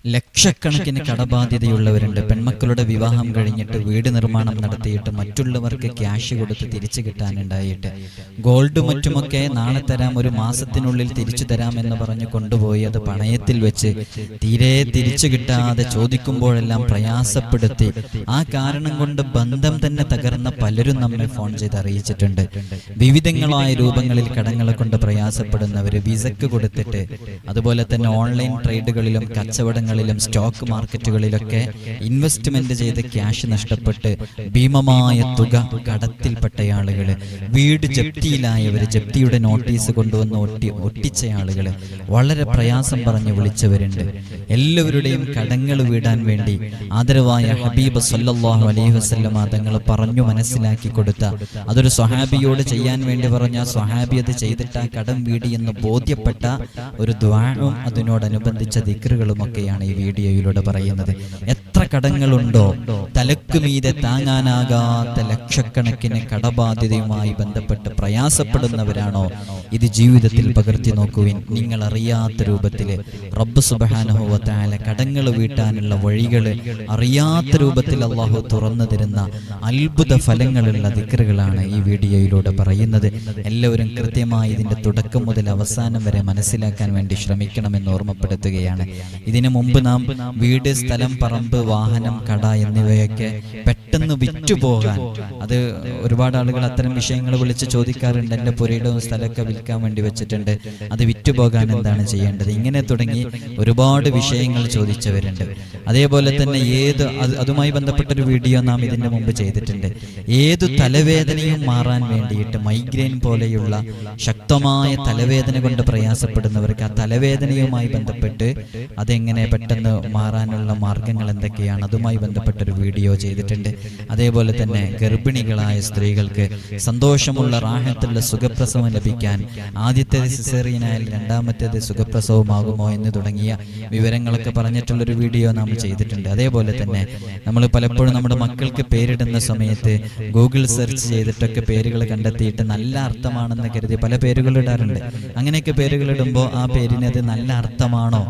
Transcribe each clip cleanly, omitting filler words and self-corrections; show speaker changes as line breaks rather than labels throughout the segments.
ലക്ഷക്കണക്കിന് കടബാധ്യതയുള്ളവരുണ്ട്. പെൺമക്കളുടെ വിവാഹം കഴിഞ്ഞിട്ട് വീട് നിർമ്മാണം നടത്തിയിട്ട് മറ്റുള്ളവർക്ക് ക്യാഷ് കൊടുത്ത് തിരിച്ചു കിട്ടാനുണ്ടായിട്ട് ഗോൾഡ് മറ്റുമൊക്കെ നാളെ തരാം, ഒരു മാസത്തിനുള്ളിൽ തിരിച്ചു തരാം എന്ന് പറഞ്ഞ് കൊണ്ടുപോയി അത് പണയത്തിൽ വെച്ച് തീരെ തിരിച്ചു കിട്ടാതെ ചോദിക്കുമ്പോഴെല്ലാം പ്രയാസപ്പെടുത്തി ആ കാരണം കൊണ്ട് ബന്ധം തന്നെ തകർന്ന പലരും നമ്മെ ഫോൺ ചെയ്ത് അറിയിച്ചിട്ടുണ്ട്. വിവിധങ്ങളായ രൂപങ്ങളിൽ കടങ്ങളെ കൊണ്ട് പ്രയാസപ്പെടുന്നവർ വിസക്ക് കൊടുത്തിട്ട്, അതുപോലെ തന്നെ ഓൺലൈൻ ട്രേഡുകളിലും കച്ചവടങ്ങളിലും സ്റ്റോക്ക് മാർക്കറ്റുകളിലൊക്കെ ഇൻവെസ്റ്റ്മെന്റ് ചെയ്ത് ക്യാഷ് നഷ്ടപ്പെട്ട് ഭീമമായ തുക കടത്തിൽപ്പെട്ട ആളുകള്, വീട് ജപ്തിയിലായവര്, ജപ്തിയുടെ നോട്ടീസ് കൊണ്ടുവന്ന് ഒട്ടിച്ച ആളുകള്, വളരെ പ്രയാസം പറഞ്ഞ് വിളിച്ചവരുണ്ട്. എല്ലാവരുടെയും കടങ്ങൾ വീടാൻ വേണ്ടി ആദരവായ ഹബീബ് സല്ലല്ലാഹു അലൈഹി വസല്ലമ തങ്ങൾ പറഞ്ഞു മനസ്സിലാക്കി കൊടുത്ത, അതൊരു സ്വഹാബിയോട് ചെയ്യാൻ വേണ്ടി പറഞ്ഞ സ്വഹാബി അത് ചെയ്തിട്ട് ആ കടം വീടി എന്ന് ബോധ്യപ്പെട്ട ഒരു ദുആഉം അതിനോടനുബന്ധിച്ച ദിക്റുകളുമൊക്കെയാണ് ഈ വീഡിയോയിലൂടെ പറയുന്നത്. എത്ര കടങ്ങളുണ്ടോ, തലക്കുമീതെ താങ്ങാനാകാത്ത ലക്ഷക്കണക്കിന് കടബാധ്യതയുമായി ബന്ധപ്പെട്ട് പ്രയാസപ്പെടുന്നവരാണോ, ഇത് ജീവിതത്തിൽ പകർത്തി നോക്കുവിൻ. നിങ്ങൾ അറിയാത്ത രൂപത്തില് റബ്ബ് സുബ്ഹാനഹു വ തആല കടങ്ങൾ വീട്ടാനുള്ള വഴികൾ അറിയാത്ത രൂപത്തിൽ അല്ലാഹു തുറന്നു തരുന്ന അത്ഭുത ഫലങ്ങളുള്ള ദിക്റുകളാണ് ഈ വീഡിയോയിലൂടെ പറയുന്നത്. എല്ലാവരും കൃത്യമായി ഇതിന്റെ തുടക്കം മുതൽ അവസാനം വരെ മനസ്സിലാക്കാൻ വേണ്ടി ശ്രമിക്കണമെന്ന് ഓർമ്മപ്പെടുത്തുകയാണ്. ഇതിനു മുമ്പ് നാം വീട്, സ്ഥലം, പറമ്പ്, വാഹനം, കട എന്നിവയൊക്കെ പെട്ടെന്ന് വിറ്റുപോകാൻ, അത് ഒരുപാട് ആളുകൾ അത്തരം വിഷയങ്ങൾ വിളിച്ച് ചോദിക്കാറുണ്ട്. എൻ്റെ പുരയിടവും സ്ഥലമൊക്കെ വിൽക്കാൻ വേണ്ടി വെച്ചിട്ടുണ്ട്, അത് വിറ്റുപോകാൻ എന്താണ് ചെയ്യേണ്ടത്, ഇങ്ങനെ തുടങ്ങി ഒരുപാട് വിഷയങ്ങൾ ചോദിച്ചവരുണ്ട്. അതേപോലെ തന്നെ അതുമായി ബന്ധപ്പെട്ടൊരു വീഡിയോ നാം ഇതിന്റെ മുമ്പ് ചെയ്തിട്ടുണ്ട്. ഏതു തലവേദനയും മാറാൻ വേണ്ടിയിട്ട്, മൈഗ്രെയിൻ പോലെയുള്ള ശക്തമായ തലവേദന കൊണ്ട് പ്രയാസപ്പെടുന്നവർക്ക് ആ തലവേദനയുമായി ബന്ധപ്പെട്ട് അതെങ്ങനെ പെട്ടെന്ന് മാറാനുള്ള മാർഗങ്ങൾ എന്തൊക്കെയാണ്, അതുമായി ബന്ധപ്പെട്ടൊരു വീഡിയോ ചെയ്തിട്ടുണ്ട്. അതേപോലെ തന്നെ ഗർഭിണികളായ സ്ത്രീകൾക്ക് സന്തോഷമുള്ള റാഹത്തുള്ള സുഖപ്രസവം ലഭിക്കാൻ, ആദ്യത്തേത് സിസേറിയനായാൽ രണ്ടാമത്തേത് സുഖപ്രസവമാകുമോ എന്ന് തുടങ്ങിയ വിവരങ്ങളൊക്കെ പറഞ്ഞിട്ടുള്ളൊരു വീഡിയോ നാം ചെയ്തിട്ടുണ്ട്. അതേപോലെ തന്നെ നമ്മൾ പലപ്പോഴും നമ്മുടെ മക്കൾക്ക് പേരിടുന്ന സമയത്ത് ഗൂഗിൾ സെർച്ച് ചെയ്തിട്ടൊക്കെ പേരുകൾ കണ്ടെത്തിയിട്ട് നല്ല അർത്ഥമാണെന്ന് കരുതി പല പേരുകൾ ഇടാറുണ്ട്. അങ്ങനെയൊക്കെ പേരുകൾ ഇടുമ്പോൾ ആ പേരിന് അത് നല്ല അർത്ഥമാണോ,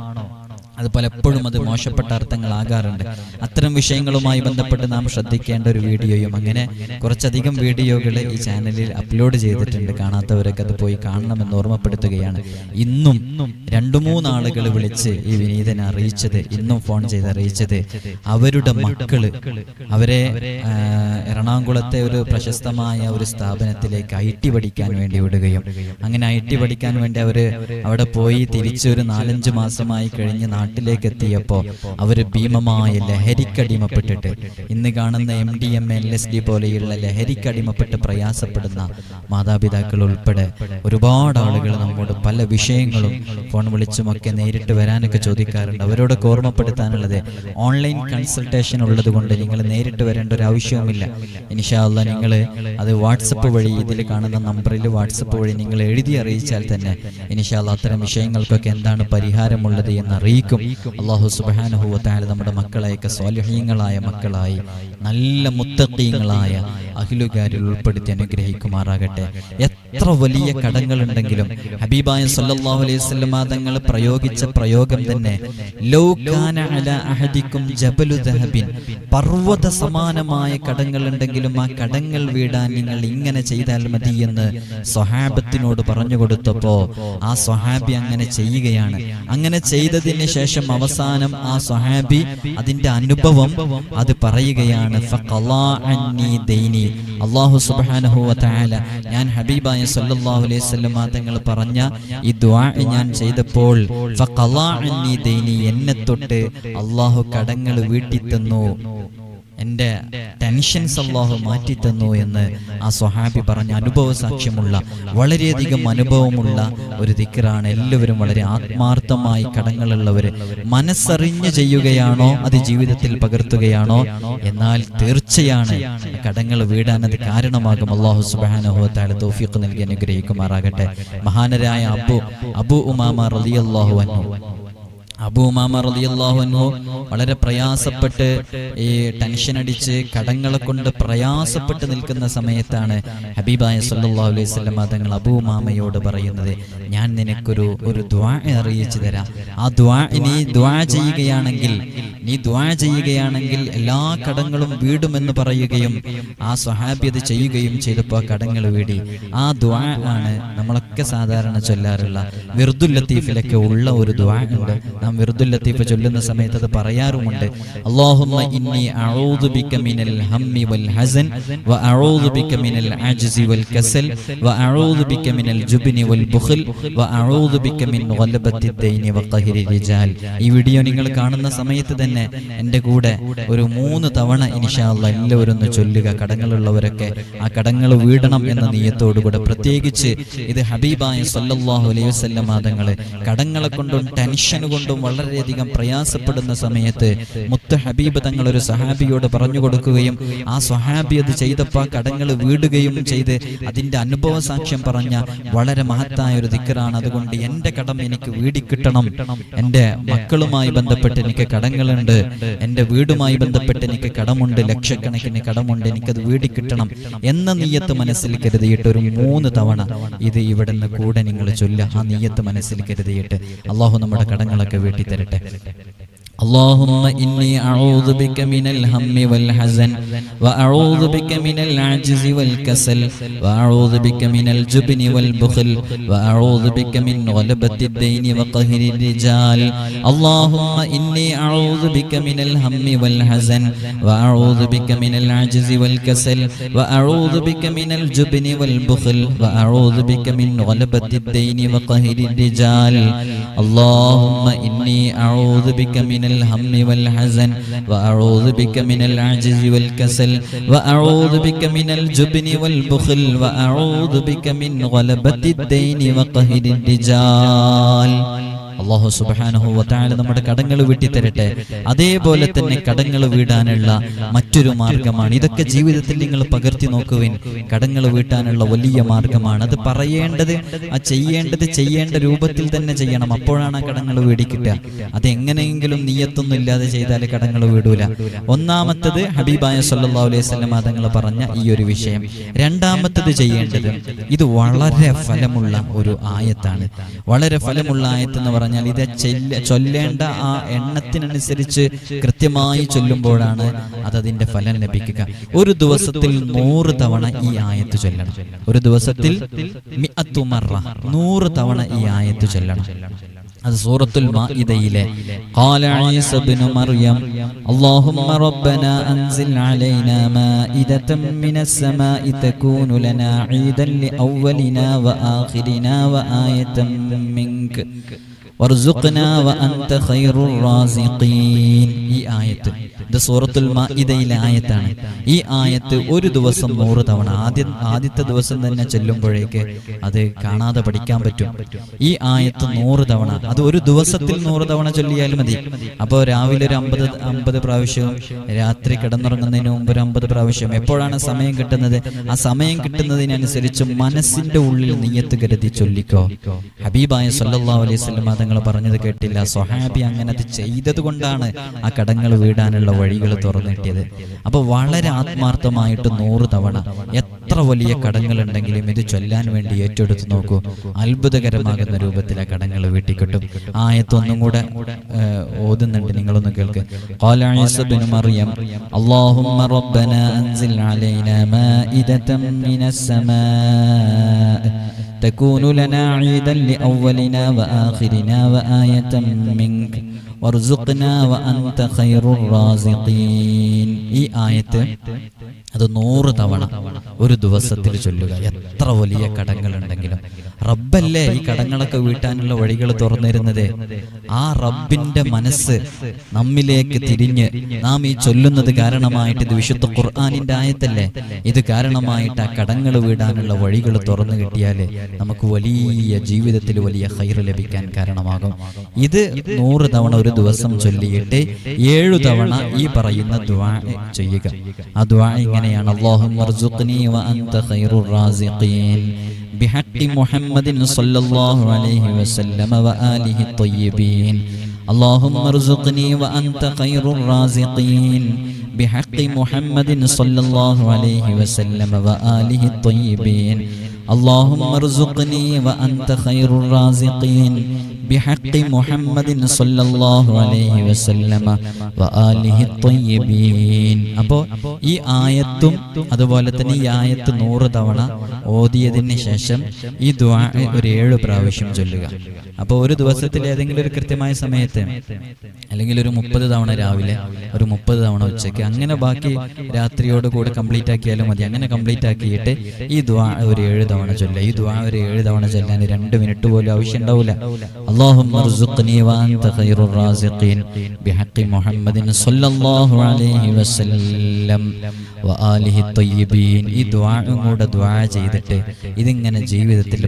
അത് പലപ്പോഴും അത് മോശപ്പെട്ട അർത്ഥങ്ങളാകാറുണ്ട്. അത്തരം വിഷയങ്ങളുമായി ബന്ധപ്പെട്ട് നാം ശ്രദ്ധിക്കേണ്ട ഒരു വീഡിയോയും അങ്ങനെ കുറച്ചധികം വീഡിയോകൾ ഈ ചാനലിൽ അപ്ലോഡ് ചെയ്തിട്ടുണ്ട്. കാണാത്തവരൊക്കെ അത് പോയി കാണണമെന്ന് ഓർമ്മപ്പെടുത്തുകയാണ്. ഇന്നും 2-3 ആളുകൾ വിളിച്ച് ഈ വിനീതനെ അറിയിച്ചത്, ഇന്നും ഫോൺ ചെയ്ത് അറിയിച്ചത്, അവരുടെ മക്കള് അവരെ എറണാകുളത്തെ ഒരു പ്രശസ്തമായ ഒരു സ്ഥാപനത്തിലേക്ക് IT പഠിക്കാൻ വേണ്ടി വിടുകയും, അങ്ങനെ IT പഠിക്കാൻ വേണ്ടി അവര് അവിടെ പോയി തിരിച്ചൊരു 4-5 മാസമായി കഴിഞ്ഞ് നാട്ടിലേക്ക് എത്തിയപ്പോ അവര് ഭീമമായ ലഹരിക്കടിമപ്പെട്ടിട്ട്, ഇന്ന് കാണുന്ന MDMA, LSD പോലെയുള്ള ലഹരിക്കടിമപ്പെട്ട് പ്രയാസപ്പെടുന്ന മാതാപിതാക്കൾ ഉൾപ്പെടെ ഒരുപാട് ആളുകൾ നമ്മോട് പല വിഷയങ്ങളും ഫോൺ വിളിച്ചുമൊക്കെ നേരിട്ട് വരാനൊക്കെ ചോദിക്കാറുണ്ട്. അവരോടൊക്കെ ഓർമ്മപ്പെടുത്താനുള്ളത്, ഓൺലൈൻ കൺസൾട്ടേഷൻ ഉള്ളത് കൊണ്ട് നിങ്ങൾ നേരിട്ട് വരേണ്ട ഒരു ആവശ്യവുമില്ല. ഇൻഷാ അല്ലാഹ് നിങ്ങൾ അത് വാട്സപ്പ് വഴി, ഇതിൽ കാണുന്ന നമ്പറിൽ വാട്സപ്പ് വഴി നിങ്ങൾ എഴുതി അറിയിച്ചാൽ തന്നെ ഇൻഷാ അല്ലാഹ് അത്തരം വിഷയങ്ങൾക്കൊക്കെ എന്താണ് പരിഹാരമുള്ളത് എന്ന് അറിയിക്കും. അല്ലാഹു സുബ്ഹാനഹു വ തആല നമ്മുടെ മക്കളെയൊക്കെ സ്വാലിഹീങ്ങളായ മക്കളായി, നല്ല മുത്തഖീങ്ങളായ അഹ്ലുകാരിൽ ഉൾപ്പെടുത്തി അനുഗ്രഹിക്കുമാറാകട്ടെ. എത്ര വലിയ കടങ്ങളുണ്ടെങ്കിലും ഹബീബായ സല്ലല്ലാഹു അലൈഹി വസല്ലം തങ്ങൾ പ്രയോഗിച്ച പ്രയോഗം തന്നെ, ലൗ കാന അലാ അഹദിക്കും ജബലു ദഹബിൻ, പർവ്വത സമാനമായ കടങ്ങൾ ഉണ്ടെങ്കിലും ആ കടങ്ങൾ വീടാൻ നിങ്ങൾ ഇങ്ങനെ ചെയ്താൽ മതി എന്ന് സ്വഹാബത്തിനോട് പറഞ്ഞു കൊടുത്തപ്പോ ആ സ്വഹാബി അങ്ങനെ ചെയ്യുകയാണ്. അങ്ങനെ ചെയ്തതിന് ശേഷം അവസാനം ആ സ്വഹാബി അതിന്റെ അനുഭവം അത് പറയുകയാണ്. ഫഖളാ അന്നി ദൈനി, അല്ലാഹു സുബ്ഹാനഹു വ തആല ഞാൻ ഹബീബായ സല്ലല്ലാഹു അലൈഹി വസല്ലം തങ്ങൾ പറഞ്ഞ ഈ ദുആ ഞാൻ ചെയ്തപ്പോൾ ഫഖളാ അന്നി ദൈനി, എന്നെ തൊട്ട് അല്ലാഹു കടങ്ങൾ വീട്ടി തന്നു, എന്റെ ടെൻഷൻസ് അല്ലാഹു മാറ്റി തന്നു എന്ന് ആ സ്വഹാബി പറഞ്ഞ അനുഭവ സാക്ഷ്യമുള്ള, വളരെയധികം അനുഭവമുള്ള ഒരു ദിക്റാണ്. എല്ലാവരും വളരെ ആത്മാർത്ഥമായി കടങ്ങളുള്ളവര് മനസ്സറിഞ്ഞ് ചെയ്യുകയാണോ, അത് ജീവിതത്തിൽ പകർത്തുകയാണോ, എന്നാൽ തീർച്ചയാണ് കടങ്ങൾ വീടാൻ അത് കാരണമാകും. അല്ലാഹു സുബ്ഹാനഹു വ തആല തൗഫീഖ് നൽകി അനുഗ്രഹിക്കുമാറാകട്ടെ. മഹാനരായ അബൂ ഉമാമ റളിയല്ലാഹു അൻഹു അബൂ ഉമാമ റളിയല്ലാഹു അൻഹു വളരെ പ്രയാസപ്പെട്ട് ഈ ടെൻഷൻ അടിച്ച് കടങ്ങളെ കൊണ്ട് പ്രയാസപ്പെട്ട് നിൽക്കുന്ന സമയത്താണ് ഹബീബായ സല്ലല്ലാഹു അലൈഹി വസല്ലം തങ്ങൾ അബൂ ഉമാമയോട് പറയുന്നത്, ഞാൻ നിനക്കൊരു ദുആ അറിയിച്ചു തരാം. ആ നീ ദുആ ചെയ്യുകയാണെങ്കിൽ എല്ലാ കടങ്ങളും വീടുമെന്ന് പറയുകയും ആ സ്വഹാബി അത് ചെയ്യുകയും ചെയ്തപ്പോൾ ആ കടങ്ങൾ വീടി. ആ ദുആ ആണ് നമ്മളൊക്കെ സാധാരണ ചൊല്ലാറുള്ള വിർദുൽ ലത്തീഫിലൊക്കെ ഉള്ള ഒരു ദുആ ഉണ്ട്. നാം വിർദുൽ ലത്തീഫ് ചൊല്ലുന്ന സമയത്ത് അത് പറയാറുമുണ്ട്. അല്ലാഹുമ്മ ഇന്നി അഊദു ബിക മിനൽ ഹമ്മി വൽ ഹസൻ വ അഊദു ബിക മിനൽ അജ്സി വൽ കസൽ വ അഊദു ബിക മിനൽ ജുബ്നി വൽ ബുഖൽ വ അഊദു ബിക മിൻ ഗലബത്തി ദൈനി വ ഖഹരി റിജാൽ. ഈ വീഡിയോ നിങ്ങൾ കാണുന്ന സമയത്ത് തന്നെ എൻ്റെ കൂടെ ഒരു 3 തവണ ഇൻഷാ അല്ലാഹ് എല്ലാവരും ഒന്ന് ചൊല്ലുക. കടങ്ങളുള്ളവരൊക്കെ ആ കടങ്ങൾ വീടണം എന്ന നിയ്യത്തോടുകൂടെ. പ്രത്യേകിച്ച് ഇത് ഹബീബായ സല്ലല്ലാഹു അലൈഹി വസല്ലം തങ്ങൾ കടങ്ങളെ കൊണ്ടും ടെൻഷൻ കൊണ്ടും വളരെയധികം പ്രയാസപ്പെടുന്ന സമയത്ത് മുത്ത് ഹബീബ് തങ്ങൾ ഒരു സഹാബിയോട് പറഞ്ഞു കൊടുക്കുകയും ആ സ്വഹാബി അത് ചെയ്തപ്പോൾ കടങ്ങൾ വീടുകയും ചെയ്ത് അതിന്റെ അനുഭവ സാക്ഷ്യം പറഞ്ഞ വളരെ മഹത്തായ ഒരു ദിക്റാണ്. അതുകൊണ്ട് എൻ്റെ കടം എനിക്ക് വീടിക്കിട്ടണം, എൻ്റെ മക്കളുമായി ബന്ധപ്പെട്ട് എനിക്ക് കടങ്ങളുണ്ട്, എൻ്റെ വീടുമായി ബന്ധപ്പെട്ട് എനിക്ക് കടമുണ്ട്, ലക്ഷക്കണക്കിന് കടമുണ്ട്, എനിക്കത് വീടിക്കിട്ടണം എന്ന നിയ്യത്ത് മനസ്സിൽ കരുതിയിട്ട് ഒരു 3 തവണ ഇത് ഇവിടുന്ന് കൂടെ നിങ്ങൾ ചൊല്ലുക. ആ നിയ്യത്ത് മനസ്സിൽ കരുതിയിട്ട് അള്ളാഹു നമ്മുടെ കടങ്ങളൊക്കെ വീട്ടി തരട്ടെ. اللهم إني أعوذ بك من الهم والحزن وأعوذ بك من العجز والكسل وأعوذ بك من الجبن والبخل وأعوذ بك من غلبة الدين وقهر الرجال. اللهم إني أعوذ بك من الهم والحزن وأعوذ بك من العجز والكسل وأعوذ بك من الجبن والبخل وأعوذ بك من غلبة الدين وقهر الرجال. اللهم إني أعوذ بك من الهم والحزن وأعوذ بك من العجز والكسل وأعوذ بك من الجبن والبخل وأعوذ بك من غلبة الدين وقهر الرجال. അല്ലാഹു സുബ്ഹാനഹു വ തആല നമ്മുടെ കടങ്ങൾ വീട്ടി തരട്ടെ. അതേപോലെ തന്നെ കടങ്ങൾ വീടാനുള്ള മറ്റൊരു മാർഗമാണ്. ഇതൊക്കെ ജീവിതത്തിൽ നിങ്ങൾ പകർത്തി നോക്കുവിൻ. കടങ്ങൾ വീട്ടാനുള്ള വലിയ മാർഗമാണ്. അത് പറയേണ്ടത് ചെയ്യേണ്ട രൂപത്തിൽ തന്നെ ചെയ്യണം. അപ്പോഴാണ് ആ കടങ്ങൾ വീടിക്കിട്ടുക. അതെങ്ങനെയെങ്കിലും നിയ്യത്തൊന്നും ഇല്ലാതെ ചെയ്താൽ കടങ്ങൾ വീടൂല. ഒന്നാമത്തത് ഹബീബായ സല്ലല്ലാഹു അലൈഹി വസല്ലം തങ്ങൾ പറഞ്ഞ ഈ ഒരു വിഷയം. രണ്ടാമത്തത് ചെയ്യേണ്ടത്, ഇത് വളരെ ഫലമുള്ള ഒരു ആയത്താണ്. വളരെ ഫലമുള്ള ആയത്ത് എന്ന് പറഞ്ഞാൽ ഇത് ചൊല്ലേണ്ട ആ എണ്ണത്തിനനുസരിച്ച് കൃത്യമായി ചൊല്ലുമ്പോഴാണ് അതിന്റെ ഫലം ലഭിക്കുക. ഒരു ദിവസത്തിൽ 100 തവണ ഈ ആയത്ത് ചൊല്ലണം. ഒരു ദിവസത്തിൽ 100 തവണ ഈ ആയത്ത് ചൊല്ലണം. അത് സൂറത്തുൽ മാഇദയിലെ ഖാല ഈസ ഇബ്നു മർയം അല്ലാഹുമ്മ റബ്ബനാ അൻസിൽ അലൈനാ മാഇദതൻ മിനസ് സമാഇ തകൂനു ലനാ ഈദൻ ലിഅവ്വലിനാ വആഖിരിനാ വആയതൻ മിൻക വർസുഖ്നാ വഅൻത ഖൈറുർ റാസിഖീൻ. ഈ ആയത്ത് ഇത് സൂറത്തുൽ മാഇദയിലെ ആയത്താണ്. ഈ ആയത്ത് ഒരു ദിവസം 100 തവണ, ആദ്യത്തെ ദിവസം തന്നെ ചൊല്ലുമ്പോഴേക്ക് അത് കാണാതെ പഠിക്കാൻ പറ്റും. ഈ ആയത്ത് 100 തവണ, അത് ഒരു ദിവസത്തിൽ 100 തവണ ചൊല്ലിയാലും മതി. അപ്പോൾ രാവിലെ ഒരു 50 പ്രാവശ്യവും രാത്രി കിടന്നുറങ്ങുന്നതിന് മുമ്പ് ഒരു 50 പ്രാവശ്യം. എപ്പോഴാണ് സമയം കിട്ടുന്നത്, ആ സമയം കിട്ടുന്നതിനനുസരിച്ച് മനസ്സിന്റെ ഉള്ളിൽ നിയ്യത്ത് കരുതി ചൊല്ലിക്കോ. ഹബീബായ സല്ലല്ലാഹു അലൈഹി വസല്ലം തങ്ങൾ പറഞ്ഞത് കേട്ടില്ല, സ്വഹാബി അങ്ങനെ അത് ചെയ്തത് കൊണ്ടാണ് ആ കടങ്ങൾ വീടാനുള്ള വഴികൾ തുറന്നിട്ടിയത്. അപ്പൊ വളരെ ആത്മാർത്ഥമായിട്ട് 100 തവണ എത്ര വലിയ കടങ്ങളുണ്ടെങ്കിലും ഇത് ചൊല്ലാൻ വേണ്ടി ഏറ്റെടുത്ത് നോക്കൂ. അത്ഭുതകരമാകുന്ന രൂപത്തിൽ ആ കടങ്ങൾ വീട്ടിക്കിട്ടും. ആയത്ത് ഒന്നും കൂടെ ഓതുന്നുണ്ട്, നിങ്ങളൊന്ന് കേൾക്ക്. ഖാല ഈസ ഇബ്നു മർയം അല്ലാഹുമ്മ റബ്ബനാ അൻസിൽ അലൈനാ മാഇദതൻ മിനസ് സമാഇ തകൂനു ലനാ ഈദൻ ലിഅവ്വലിനാ വആഖിരിനാ വആയതൻ മിൻക വർസുഖ്നാ വഅൻത ഖൈറുർ റാസിഖീൻ. ഈ ആയത്ത് അത് 100 തവണ ഒരു ദിവസത്തിൽ ചൊല്ലുക. എത്ര വലിയ കടങ്ങളുണ്ടെങ്കിലും റബ്ബല്ലേ ഈ കടങ്ങളൊക്കെ വീട്ടാനുള്ള വഴികൾ തുറന്നിരുന്നത്. ആ റബ്ബിന്റെ മനസ്സ് നമ്മിലേക്ക് തിരിഞ്ഞ് നാം ഈ ചൊല്ലുന്നത് കാരണമായിട്ട്, ഇത് വിശുദ്ധ ഖുർആനിന്റെ ആയത്തല്ലേ, ഇത് കാരണമായിട്ട് ആ കടങ്ങൾ വീടാനുള്ള വഴികൾ തുറന്നു കിട്ടിയാല് നമുക്ക് വലിയ ജീവിതത്തിൽ വലിയ ഖൈർ ലഭിക്കാൻ കാരണമാകും. ഇത് 100 തവണ ഒരു ദിവസം ചൊല്ലിയിട്ട് 7 തവണ ഈ പറയുന്ന ദുആ ചെയ്യുക. ആ ദുആ ഇങ്ങനെയാണ്: അല്ലാഹുമ്മ ർസുഖ്നി വ അൻത ഖൈറുർ റാസിഖീൻ ബിഹഖി മുഹമ്മദിൻ സ്വല്ലല്ലാഹു അലൈഹി വസല്ലം വ ആലിഹി ത്വയ്യിബീൻ. اللهم ارزقني وأنت خير الرازقين بحق محمد صلى الله عليه وسلم وآله الطيبين. اللهم ارزقني وأنت خير الرازقين بحق محمد صلى الله عليه وسلم وآله الطيبين. അപ്പോൾ ഈ ആയത്തും അതുപോലെ തന്നെ ഈ ആയത്ത് 100 തവണ ഓതിയതിന് ശേഷം ഈ ദുആ ഒരു 7 പ്രാവശ്യം ചൊല്ലുക. അപ്പോൾ ഒരു ദിവസത്തിൽ ഏതെങ്കിലും ഒരു കൃത്യമായ സമയത്ത്, അല്ലെങ്കിൽ ഒരു 30 തവണ രാവിലെ, ഒരു 30 തവണ ഉച്ചയ്ക്ക്, അങ്ങനെ ബാക്കി രാത്രിയോട് കൂടെ കംപ്ലീറ്റ് ആക്കിയാലും മതി. അങ്ങനെ കംപ്ലീറ്റ് ആക്കിയിട്ട് ഈ ദുആ ഒരു 7 തവണ ചൊല്ലുക. ഈ ദുആ ഒരു 7 തവണ ചൊല്ലാൻ 2 മിനിറ്റ് പോലും ആവശ്യം ഉണ്ടാവില്ല. اللهم ارزقني وأنت خير الرازقين بحق محمد صلى الله عليه وسلم وآله الطيبين. ഈ ദുആഉം കൂടെ ദുആ ചെയ്തിട്ട് ഇതിങ്ങനെ ജീവിതത്തിൽ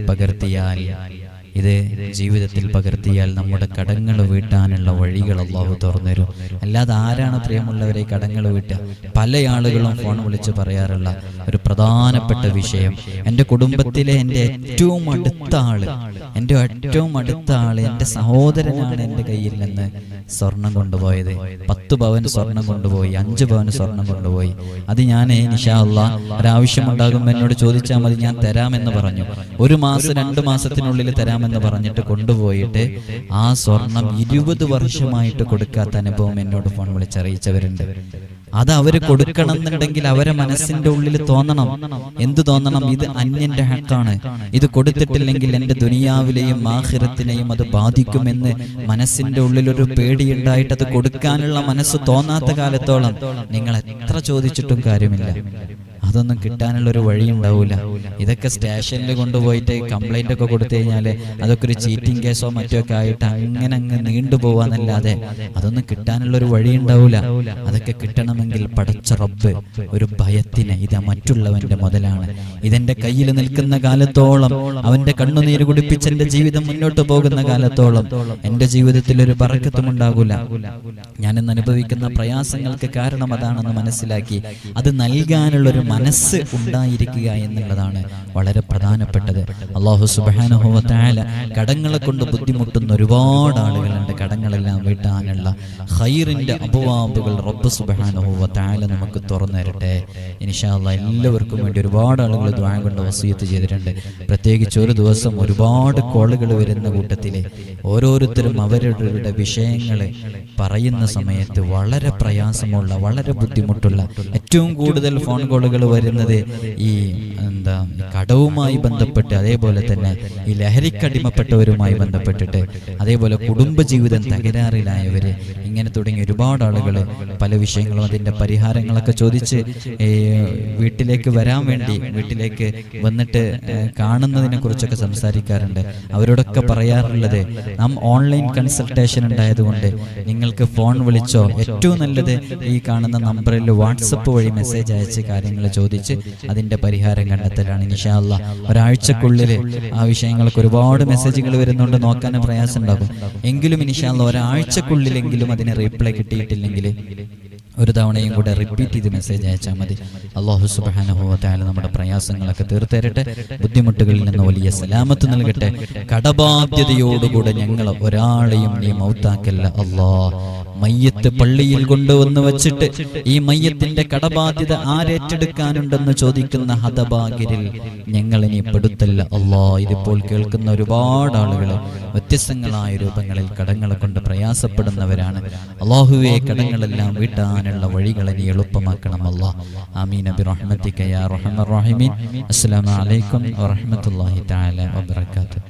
പകർത്തിയാൽ നമ്മുടെ കടങ്ങൾ വീട്ടാനുള്ള വഴികൾ അല്ലാഹു തുറന്നുതരും. അല്ലാതെ ആരാണ് പ്രിയമുള്ളവരെ കടങ്ങൾ വീട്ടുക? പല ആളുകളും ഫോൺ വിളിച്ച് പറയാറുള്ള ഒരു പ്രധാനപ്പെട്ട വിഷയം, എൻ്റെ കുടുംബത്തിലെ എൻ്റെ ഏറ്റവും അടുത്ത ആള് എൻ്റെ സഹോദരനാണ് എൻ്റെ കയ്യിൽ നിന്ന് സ്വർണം കൊണ്ടുപോയത്. 10 പവൻ സ്വർണം കൊണ്ടുപോയി, 5 പവൻ സ്വർണം കൊണ്ടുപോയി. അത് ഞാൻ ഇൻഷാ അല്ലാഹ് ഒരാവശ്യമുണ്ടാകുമ്പോൾ എന്നോട് ചോദിച്ചാൽ മതി, ഞാൻ തരാമെന്ന് പറഞ്ഞു. 1 മാസം 2 മാസത്തിനുള്ളിൽ തരാമെന്ന് പറഞ്ഞിട്ട് കൊണ്ടുപോയിട്ട് ആ സ്വർണം 20 വർഷമായിട്ട് കൊടുക്കാത്ത അനുഭവം എന്നോട് ഫോൺ വിളിച്ചറിയിച്ചവരുണ്ട്. അത് അവര് കൊടുക്കണം എന്നുണ്ടെങ്കിൽ അവരെ മനസ്സിന്റെ ഉള്ളിൽ തോന്നണം. എന്ത് തോന്നണം? ഇത് അന്യന്റെ ഹക്കാണ്, ഇത് കൊടുത്തിട്ടില്ലെങ്കിൽ എൻ്റെ ദുനിയാവിലെയും ആഖിറത്തിനെയും അത് ബാധിക്കുമെന്ന് മനസ്സിന്റെ ഉള്ളിൽ ഒരു പേടിയുണ്ടായിട്ട് അത് കൊടുക്കാനുള്ള മനസ്സ് തോന്നാത്ത കാലത്തോളം നിങ്ങൾ എത്ര ചോദിച്ചിട്ടും കാര്യമില്ല. അതൊന്നും കിട്ടാനുള്ള ഒരു വഴി ഉണ്ടാവില്ല. ഇതൊക്കെ സ്റ്റേഷനിൽ കൊണ്ടുപോയിട്ട് കംപ്ലൈന്റ് ഒക്കെ കൊടുത്തു കഴിഞ്ഞാൽ അതൊക്കെ ഒരു ചീറ്റിംഗ് കേസോ മറ്റോ ഒക്കെ ആയിട്ട് അങ്ങ് നീണ്ടുപോവാന്നല്ലാതെ അതൊന്നും കിട്ടാനുള്ള ഒരു വഴി ഉണ്ടാവില്ല. അതൊക്കെ കിട്ടണമെങ്കിൽ പടച്ച റബ്ബ് ഒരു ഭയത്തിന്, ഇത് മറ്റുള്ളവന്റെ മുതലാണ്, ഇതെന്റെ കയ്യിൽ നിൽക്കുന്ന കാലത്തോളം, അവന്റെ കണ്ണുനീര് കുടിപ്പിച്ച് എന്റെ ജീവിതം മുന്നോട്ട് പോകുന്ന കാലത്തോളം എന്റെ ജീവിതത്തിൽ ഒരു ബറക്കത്തും ഉണ്ടാകൂല. ഞാനിന്ന് അനുഭവിക്കുന്ന പ്രയാസങ്ങൾക്ക് കാരണം അതാണെന്ന് മനസ്സിലാക്കി അത് നൽകാനുള്ള ഒരു മനസ്സ് ഉണ്ടായിരിക്കുക എന്നുള്ളതാണ് വളരെ പ്രധാനപ്പെട്ടത്. അല്ലാഹു സുബ്ഹാനഹു വ തആല കടങ്ങളെ കൊണ്ട് ബുദ്ധിമുട്ടുന്ന ഒരുപാട് ആളുകളുണ്ട്. കടങ്ങളെല്ലാം വീട്ടാനുള്ള ഖൈറിന്റെ അബ്വാബുകൾ റബ്ബ് സുബ്ഹാനഹു വ തആല നമുക്ക് തുറന്നു തരട്ടെ ഇൻഷാ അല്ലാഹ്. എല്ലാവർക്കും വേണ്ടി ഒരുപാട് ആളുകൾ ദുആ കൊണ്ട് വസിയത്ത് ചെയ്തിട്ടുണ്ട്. പ്രത്യേകിച്ച് ഒരു ദിവസം ഒരുപാട് കോളുകൾ വരുന്ന കൂട്ടത്തിൽ ഓരോരുത്തരും അവരുടെ വിഷയങ്ങൾ പറയുന്ന സമയത്ത് വളരെ പ്രയാസമുള്ള, വളരെ ബുദ്ധിമുട്ടുള്ള, ഏറ്റവും കൂടുതൽ ഫോൺ കോളുകൾ വരുന്നത് ഈ കടവുമായി ബന്ധപ്പെട്ട്, അതേപോലെ തന്നെ ഈ ലഹരിക്കടിമപ്പെട്ടവരുമായി ബന്ധപ്പെട്ടിട്ട്, അതേപോലെ കുടുംബജീവിതം തകരാറിലായവര്, ഇങ്ങനെ തുടങ്ങി ഒരുപാട് ആളുകൾ പല വിഷയങ്ങളും അതിൻ്റെ പരിഹാരങ്ങളൊക്കെ ചോദിച്ച് വീട്ടിലേക്ക് വരാൻ വേണ്ടി, വീട്ടിലേക്ക് വന്നിട്ട് കാണുന്നതിനെ കുറിച്ചൊക്കെ സംസാരിക്കാറുണ്ട്. അവരോടൊക്കെ പറയാറുള്ളത്, നാം ഓൺലൈൻ കൺസൾട്ടേഷൻ ഉണ്ടായതുകൊണ്ട് നിങ്ങൾക്ക് ഫോൺ വിളിച്ചോ, ഏറ്റവും നല്ലത് ഈ കാണുന്ന നമ്പറിൽ വാട്സപ്പ് വഴി മെസ്സേജ് അയച്ച് കാര്യങ്ങൾ ചോദിച്ച് അതിൻ്റെ പരിഹാരം കണ്ടെത്തലാണ്. ഇൻഷാ അല്ലാഹ് ഒരാഴ്ചക്കുള്ളിൽ ആ വിഷയങ്ങൾക്ക് ഒരുപാട് മെസ്സേജുകൾ വരുന്നുണ്ട്, നോക്കാൻ പ്രയാസം ഉണ്ടാകും. എങ്കിലും ഇൻഷാ അല്ലാഹ് ഒരാഴ്ചക്കുള്ളിലെങ്കിലും അതിന് റീപ്ലൈ കിട്ടിയിട്ടില്ലെങ്കിൽ ഒരു തവണയും കൂടെ റിപ്പീറ്റ് ചെയ്ത് മെസ്സേജ് അയച്ചാൽ മതി. അല്ലാഹു സുബ്ഹാനഹു വ തആല നമ്മുടെ പ്രയാസങ്ങളൊക്കെ തീർത്തരട്ടെ, ബുദ്ധിമുട്ടുകളിൽ നിന്ന് വലിയ സലാമത്ത് നൽകട്ടെ. കടബാധ്യതയോടുകൂടെ ഞങ്ങൾ ഒരാളെയും നീ മൗത്താക്കല്ല അല്ലാഹ്. മയ്യത്ത് പള്ളിയിൽ കൊണ്ടുവന്ന് വച്ചിട്ട് ഈ മയ്യത്തിന്റെ കടബാധ്യത ആരേറ്റെടുക്കാനുണ്ടെന്ന് ചോദിക്കുന്ന ഹതഭാഗ്യരിൽ ഞങ്ങൾ ഇനി പെടുത്തല്ല അല്ലാഹ്. ഇതിപ്പോൾ കേൾക്കുന്ന ഒരുപാട് ആളുകൾ വ്യത്യസ്തങ്ങളായ രൂപങ്ങളിൽ കടങ്ങളെ കൊണ്ട് പ്രയാസപ്പെടുന്നവരാണ്. അല്ലാഹുവേ, കടങ്ങളെല്ലാം വീട്ടാനുള്ള വഴികളെ നീ എളുപ്പമാക്കണം അല്ലാഹ്. ആമീൻ ബിറഹ്മതിക യാ അർഹമർ റഹീമീൻ. അസ്സലാമു അലൈക്കും വറഹ്മത്തുള്ളാഹി തആല വബറകാതുഹു.